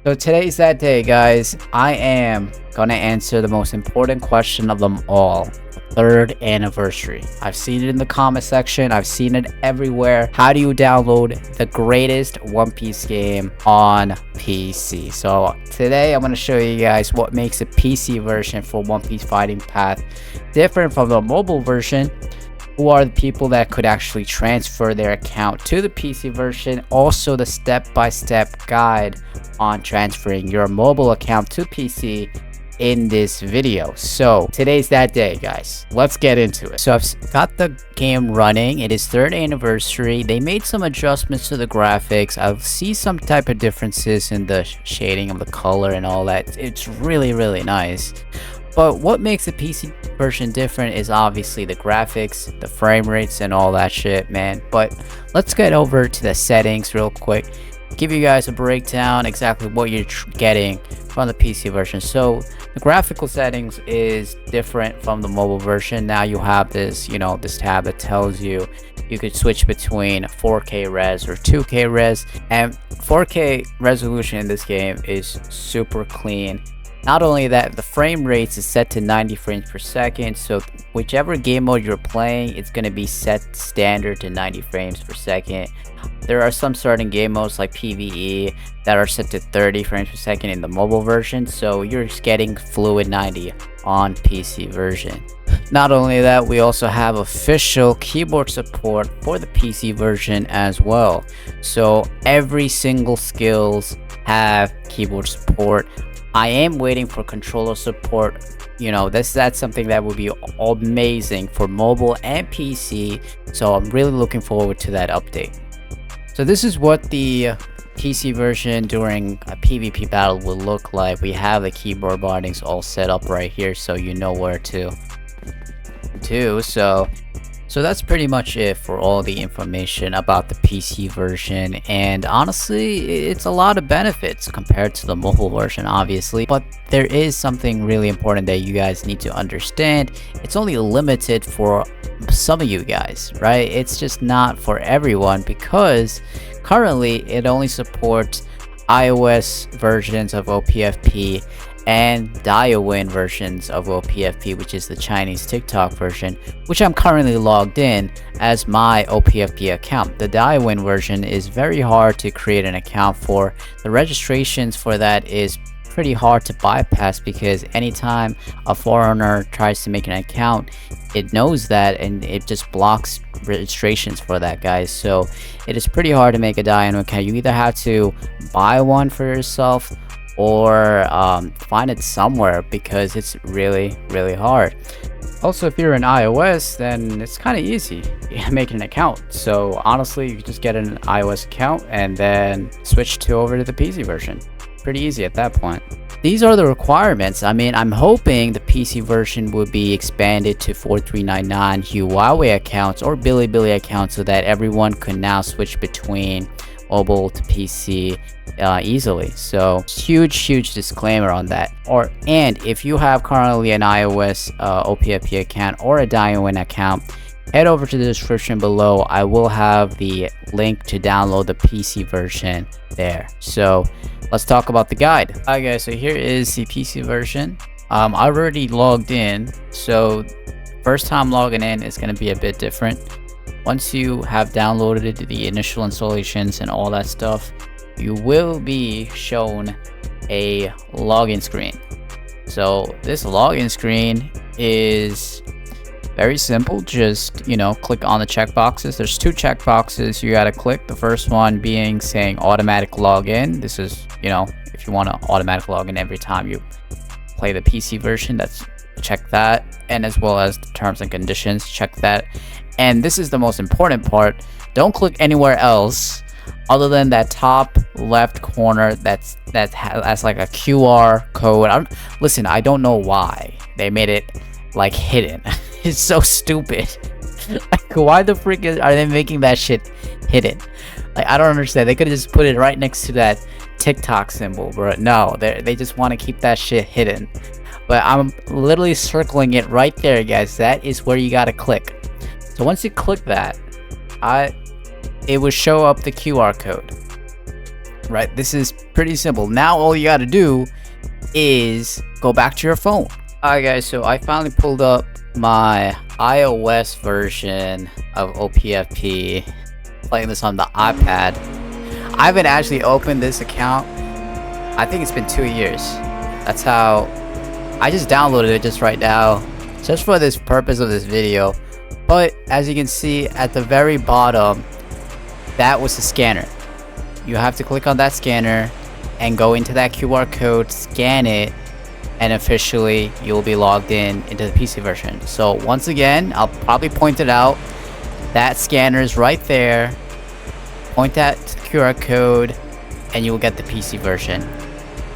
So today's that day, guys. I am gonna answer the most important question of them all. Third anniversary. I've seen it in the comment section. I've seen it everywhere. How do you download the greatest One Piece game on PC? So today I'm going to show you guys what makes a PC version for One Piece Fighting Path different from the mobile version. Who are the people that could actually transfer their account to the PC version? Also the step-by-step guide on transferring your mobile account to PC in this video. So today's that day, guys. Let's get into it. So I've got the game running. It is third anniversary. They made some adjustments to the graphics. I see some type of differences in the shading of the color and all that. It's really nice. But what makes the PC version different is obviously the graphics, the frame rates, and all that shit, man. But let's get over to the settings real quick. Give you guys a breakdown exactly what you're getting from the PC version. So the graphical settings is different from the mobile version. Now you have this, this tab that tells you could switch between 4K res or 2K res, and 4K resolution in this game is super clean. Not only that, the frame rates is set to 90 frames per second, so whichever game mode you're playing, it's going to be set standard to 90 frames per second. There are some certain game modes like PvE that are set to 30 frames per second in the mobile version, so you're just getting fluid 90 on PC version. Not only that, we also have official keyboard support for the PC version as well. So every single skills have keyboard support. I am waiting for controller support. That's something that would be amazing for mobile and PC. So I'm really looking forward to that update. So this is what the PC version during a PvP battle will look like. We have the keyboard bindings all set up right here, so you know where to do. So that's pretty much it for all the information about the PC version, and honestly it's a lot of benefits compared to the mobile version, obviously, but there is something really important that you guys need to understand. It's only limited for some of you guys, right? It's just not for everyone, because currently it only supports iOS versions of OPFP and Douyin versions of OPFP, which is the Chinese TikTok version, which I'm currently logged in as my OPFP account. The Douyin version is very hard to create an account for. The registrations for that is pretty hard to bypass, because anytime a foreigner tries to make an account, it knows that and it just blocks registrations for that, guys. So it is pretty hard to make a Douyin account. You either have to buy one for yourself or find it somewhere, because it's really hard. Also, if you're an iOS, then it's kind of easy making an account. So honestly, you can just get an iOS account and then switch over to the PC version. Pretty easy at that point. These are the requirements. I mean, I'm hoping the PC version will be expanded to 4399 Huawei accounts or Bilibili accounts, so that everyone can now switch between mobile to PC easily. So huge disclaimer on that. And if you have currently an iOS OPFP account or a Douyin account, head over to the description below. I will have the link to download the PC version there. So let's talk about the guide. Alright guys, so here is the PC version. I already logged in, so first time logging in is going to be a bit different. Once you have downloaded the initial installations and all that stuff, you will be shown a login screen. So this login screen is very simple. Just click on the checkboxes. There's two checkboxes you gotta click. The first one being saying automatic login. This is if you want to automatic login every time you play the PC version, check that, and as well as the terms and conditions, check that. And this is the most important part. Don't click anywhere else other than that top left corner that has like a QR code. Listen, I don't know why they made it like hidden. It's so stupid. Like, why the freak are they making that shit hidden? Like, I don't understand. They could have just put it right next to that TikTok symbol, bro. No, they just want to keep that shit hidden. But I'm literally circling it right there, guys. That is where you gotta click. So once you click that, it will show up the QR code. right? This is pretty simple. Now all you gotta do is go back to your phone. Alright guys, so I finally pulled up my iOS version of OPFP, playing this on the iPad. I haven't actually opened this account. I think it's been 2 years. That's how I just downloaded it just right now, just for this purpose of this video. But as you can see at the very bottom, that was the scanner. You have to click on that scanner and go into that QR code, scan it, and officially you'll be logged in into the PC version. So once again, I'll probably point it out. That scanner is right there. Point that QR code and you'll get the PC version.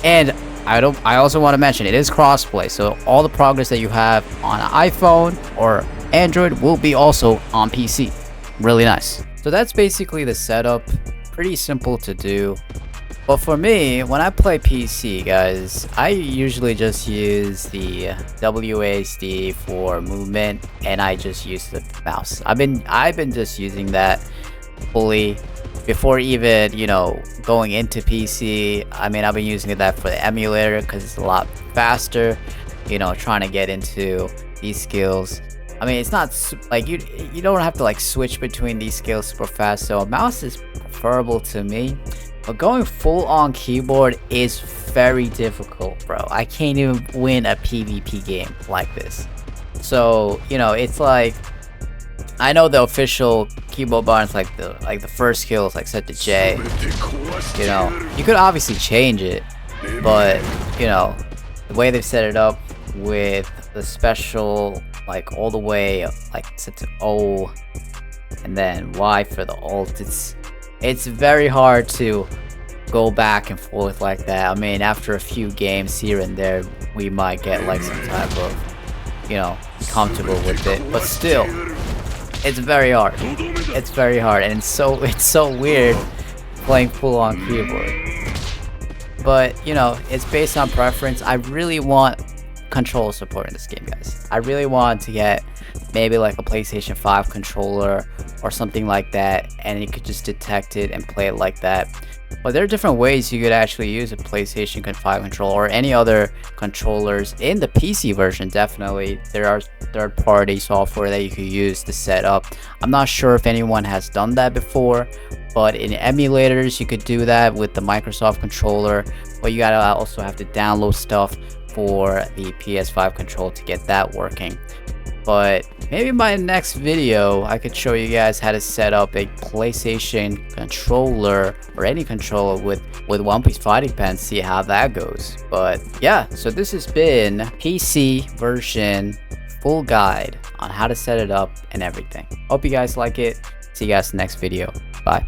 And I also want to mention it is crossplay, so all the progress that you have on an iPhone or Android will be also on PC. Really nice. So that's basically the setup. Pretty simple to do. But for me, when I play PC, guys, I usually just use the WASD for movement, and I just use the mouse. I've been just using that fully before even, you know, going into PC. I mean, I've been using that for the emulator because it's a lot faster, you know, trying to get into these skills. I mean, it's not like you don't have to like switch between these skills super fast, so a mouse is preferable to me. But going full on keyboard is very difficult, bro. I can't even win a PvP game like this. So, you know, it's like, I know the official keyboard button is like the first skill is like set to J. You know, you could obviously change it, but you know, the way they've set it up with the special, like all the way like set to O, and then Y for the alt, it's very hard to go back and forth like that. I mean, after a few games here and there, we might get like some type of, you know, comfortable with it, but still, it's very hard. It's very hard, and it's so weird playing full on keyboard. But you know, it's based on preference. I really want controller support in this game, guys. I really want to get maybe like a PlayStation 5 controller or something like that, and you could just detect it and play it like that. But there are different ways you could actually use a PlayStation 5 controller or any other controllers in the PC version. Definitely there are third-party software that you could use to set up. I'm not sure if anyone has done that before, but in emulators you could do that with the Microsoft controller, but you gotta also have to download stuff for the PS5 controller to get that working. But maybe in my next video I could show you guys how to set up a PlayStation controller or any controller with One Piece Fighting Pen, see how that goes. But yeah, so this has been PC version full guide on how to set it up and everything. Hope you guys like it. See you guys in the next video. Bye.